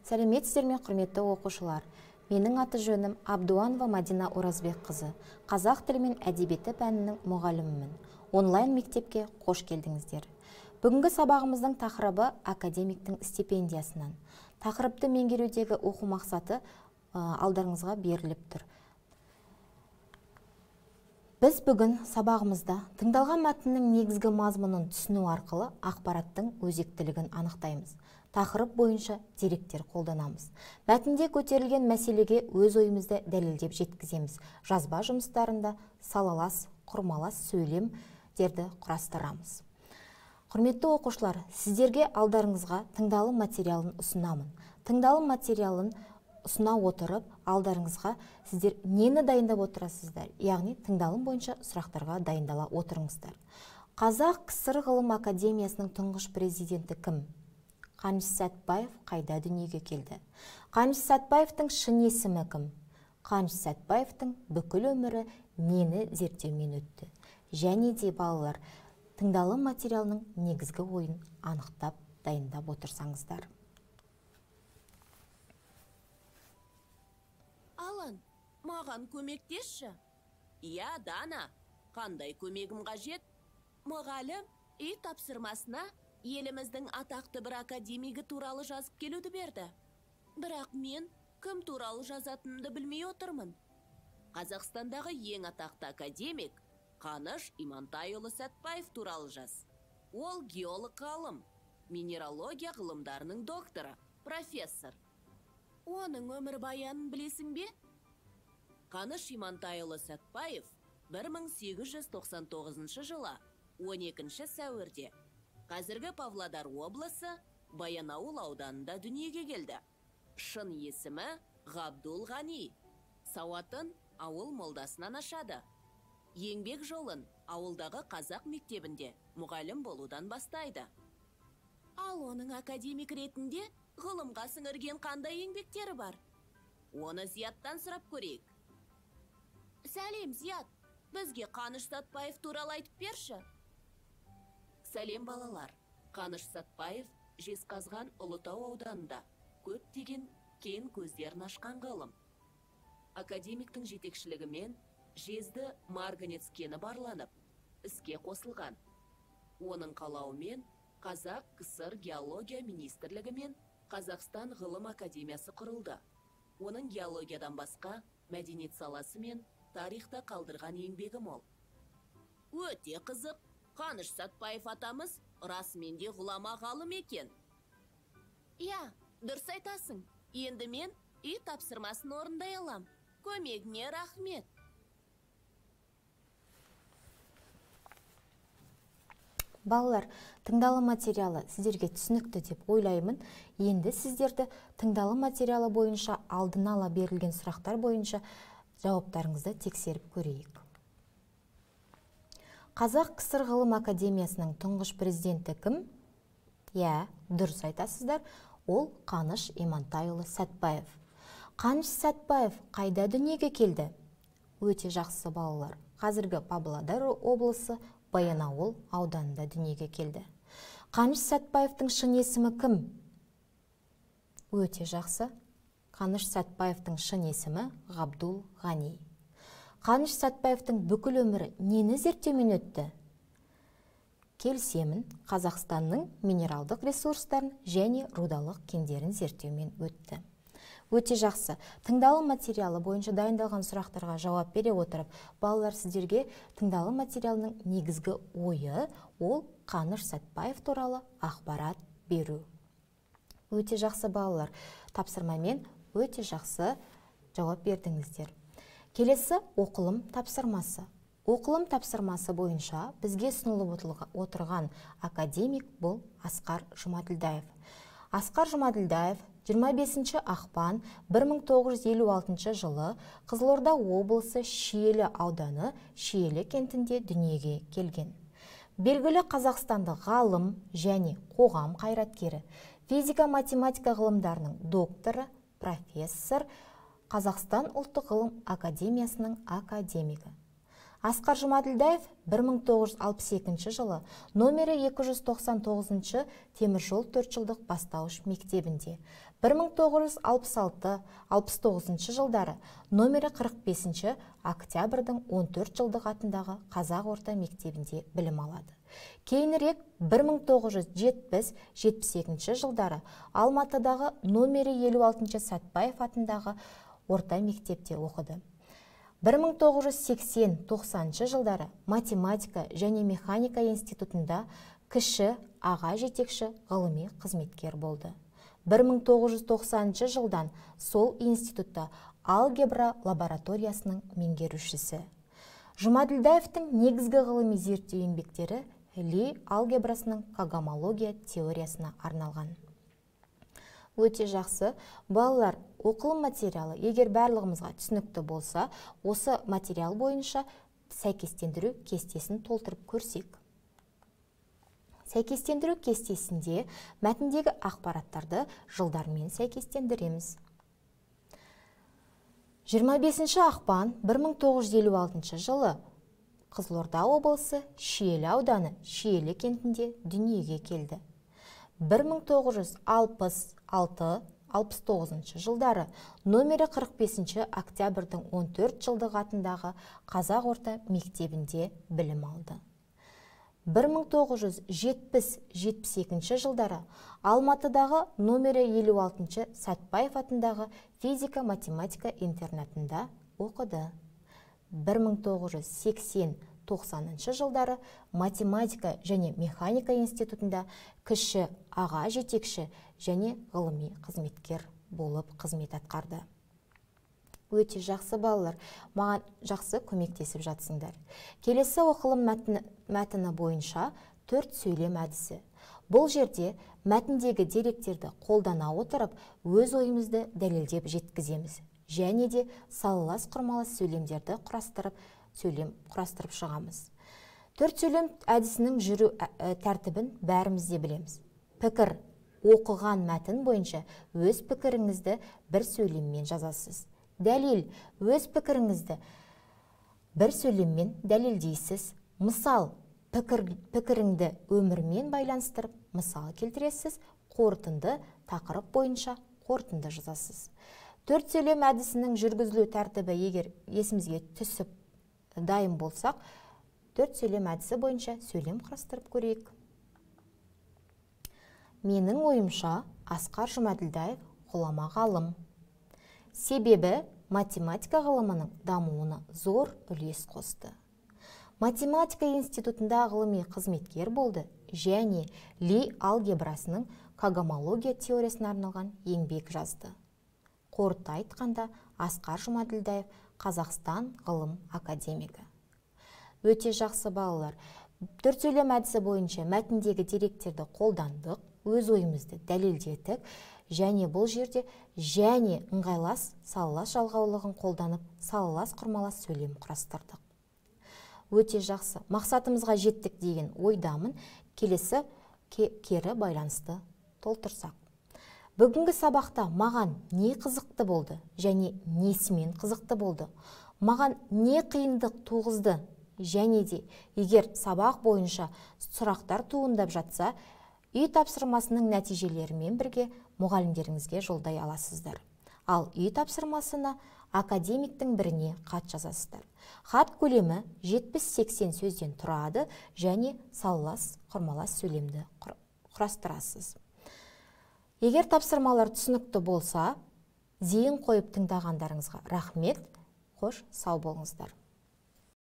Сәлеметсіздер ме, құрметті оқушылар. Менің аты жөнім Абдуанова Мадина Оразбек қызы. Қазақ тілі мен әдебиеті пәнінің мұғалімімін. Онлайн мектепке қош келдіңіздер. Бүгінгі сабағымыздың тақырыбы академиктің стипендиясынан. Тақырыпты меңгерудегі оқу мақсаты алдарыңызға беріліп тұр. Біз бүгін сабағымызда тыңдалған мәтіннің негізгі мазмұнын түсіну арқылы ақпараттың өзектілігін анықтаймыз. Тақырып бойынша деректер қолданамыз. Мәтінде көтерілген мәселеге өз ойымызды дәлелдеп жеткіземіз. Жазба жұмыстарында салалас, құрмалас сөйлемдерді құрастырамыз. Құрметті оқушылар, сіздерге алдарыңызға тыңдалым материалын ұсынамын. Тыңдалым материалын ұсына отырып, алдарыңызға сіздер нені дайындап отырасыздар? Яғни тыңдалым бойынша сұрақтарға дайындала отырыңыздар. Қазақ КСР ғылым академиясының тұңғыш президенті кім? Қаныш Сәтбаев қайда дүниеге келді? Қаныш Сәтбаевтың шын есімі кім? Қаныш Сәтбаевтың бүкіл өмірі нені зерттеумен өтті? Және де балалар, тыңдалым материалының негізгі ойын анықтап дайындап отырсаңыздар. Алан, маған көмектесші. Я, Дана, қандай көмегім қажет? Мұғалім, үй тапсырмасына еліміздің атақты бір академигі туралы жазып келуді берді. Бірақ мен кім туралы жазатынымды білмей отырмын. Қазақстандағы ең атақты академик Қаныш Имантайұлы Сәтбаев туралы жаз. Ол геолог ғалым, минералогия ғылымдарының докторы, профессор. Оның өмірбаянын білесің бе? Қаныш Имантайұлы Сәтбаев 1899 жылы 12 сәуірде қазіргі Павлодар облысы Баянауыл ауданында дүниеге келді. Шын есімі Ғабдул Ғани. Сауатын ауыл молдасынан ашады. Еңбек жолын ауылдағы қазақ мектебінде мұғалім болудан бастайды. Ал оның академик ретінде ғылымға сіңірген қандай еңбектері бар? Оны Зияттан сұрап көрейік. Сәлем, Зият, бізге Қаныш Сәтбаев туралы айтып берші. Сәлем балалар. Қаныш Сәтбаев Жезқазған Ұлытау ауданында көптеген кен көздерін ашқан ғылым. Академиктің жетекшілігімен Жезді марганец кені барланып, іске қосылған. Оның қалауымен Қазақ КСР геология министрлігі мен Қазақстан ғылым академиясы құрылды. Оның геологиядан басқа мәдениет саласы мен тарихта қалдырған еңбегі мол. Өте қызық. Қаныш Сәтбаев атамыз расымен де ғұлама ғалым екен. Я, дұрыс айтасың. Енді мен үй тапсырмасын орындай алам. Көмегіне рахмет. Балалар, тыңдалым материалы сіздерге түсінікті деп ойлаймын. Енді сіздерді тыңдалым материалы бойынша алдын ала берілген сұрақтар бойынша жауаптарыңызды тексеріп көрейік. Қазақ КСР ғылым академиясының тұңғыш президенті кім? Я, дұрыс айтасыздар, ол Қаныш Имантайұлы Сәтбаев. Қаныш Сәтбаев қайда дүниеге келді? Өте жақсы балалар. Қазіргі Павлодар облысы Баянауыл ауданында дүниеге келді. Қаныш Сәтбаевтың шын есімі кім? Өте жақсы. Қаныш Сәтбаевтың шын есімі Ғабдул Ғани. Қаныш Сәтбаевтың бүкіл өмірі нені зерттеумен өтті? Келісемін, Қазақстанның минералдық ресурстарын және рудалық кендерін зерттеумен өтті. Өте жақсы. Тыңдалым материалы бойынша дайындалған сұрақтарға жауап бере отырып, балалар сіздерге тыңдалым материалының негізгі ойы ол Қаныш Сәтбаев туралы ақпарат беру. Өте жақсы балалар. Тапсырмамен өте жақсы жауап бердіңіздер. Келесі оқылым тапсырмасы. Оқылым тапсырмасы бойынша бізге ұсынылып отырған академик бұл Асқар Жұмаділдаев. Асқар Жұмаділдаев 25 ақпан 1956 жылы Қызылорда облысы Шиелі ауданы Шиелі кентінде дүниеге келген. Белгілі қазақстандық ғалым және қоғам қайраткері, физика-математика ғылымдарының докторы, профессор, Қазақстан ұлттық ғылым академиясының академигі. Асқар Жұмаділдаев 1962 жылы номері 299 теміржол 4 жылдық бастауыш мектебінде, 1966-69 жылдары номері 45 октябрьдің 14 жылдық атындағы қазақ орта мектебінде білім алады. Кейінірек 1970-72 жылдары Алматыдағы номері 56 Сәтбаев атындағы орта мектепте оқыды. 1980-90 жылдары математика және механика институтында кіші аға жетекші ғылыми қызметкер болды. 1990 жылдан сол институтта алгебра лабораториясының меңгерушісі. Жұмаділдаевтың негізгі ғылыми зерттеу еңбектері Ли алгебрасының когомология теориясына арналған. Өте жақсы. Балалар, оқылым материалы егер барлығымызға түсінікті болса, осы материал бойынша сәйкестендіру кестесін толтырып көрсек. Сәйкестендіру кестесінде мәтіндегі ақпараттарды жылдармен сәйкестендіреміз. 25 ақпан 1956 жылы Қызылорда облысы Шиелі ауданы Шиелі кентінде дүниеге келді. 1966-69 жылдары номері 45 октябрьдің 14 жылдық атындағы қазақ орта мектебінде білім алды. 1970-72 жылдары Алматыдағы номері 56 Сәтбаев атындағы физика-математика интернатында оқыды. 1980-90 жылдары математика және механика институтында кіші аға жетекші және ғылыми қызметкер болып қызмет атқарды. Өте жақсы балалар, маған жақсы көмектесіп жатсыңдар. Келесі оқылым мәтіні бойынша 4 сөйлем әдісі. Бұл жерде мәтіндегі деректерді қолдана отырып, өз ойымызды дәлелдеп жеткіземіз. Және де салалас құрмалас сөйлемдерді құрастырып шығамыз. 4 сөйлем әдісінің жүру тәртібін бәріміз де білеміз. Пікір, оқыған мәтін бойынша өз пікіріңізді бір сөйлеммен жазасыз. Дәлел, өз пікіріңізді бір сөйлеммен дәлелдейсіз. Мысал, пікіріңді өмірмен байланыстырып, мысал келтіресіз. Қорытынды, тақырып бойынша қорытынды жазасыз. 4 сөйлем әдісінің жүргізілу тәртібі егер есімізге түсіп дайын болсақ, 4 сөйлем әдісі бойынша сөйлем құрастырып көрейік. Менің ойымша, Асқар Жұмаділдаев ғұлама ғалым. Себебі математика ғылымының дамуына зор үлес қосты. Математика институтында ғылыми қызметкер болды және Ли алгебрасының когомология теориясына арналған еңбек жазды. Қорыта айтқанда, Асқар Жұмаділдаев Қазақстан ғылым академигі. Өте жақсы балалар. 4 сөйлем әдісі бойынша мәтіндегі деректерді қолдандық, өз ойымызды дәлелдедік және бұл жерде және ыңғайлас салалас жалғаулығын қолданып, салалас құрмалас сөйлем құрастырдық. Өте жақсы. Мақсатымызға жеттік деген ойдамын. Келесі кері байланысты толтырсақ. Бүгінгі сабақта маған не қызықты болды және несімен қызықты болды? Маған не қиындық туғызды? Және де егер сабақ бойынша сұрақтар туындап жатса, үй тапсырмасының нәтижелерімен бірге мұғалімдеріңізге жолдай аласыздар. Ал үй тапсырмасына академиктің біріне хат жазасыздар. Хат көлемі 70-80 сөзден тұрады және салалас құрмалас сөйлемді құрастырасыз. Егер тапсырмалар түсінікті болса, зейін қойып тыңдағандарыңызға рахмет, қош сау болыңыздар.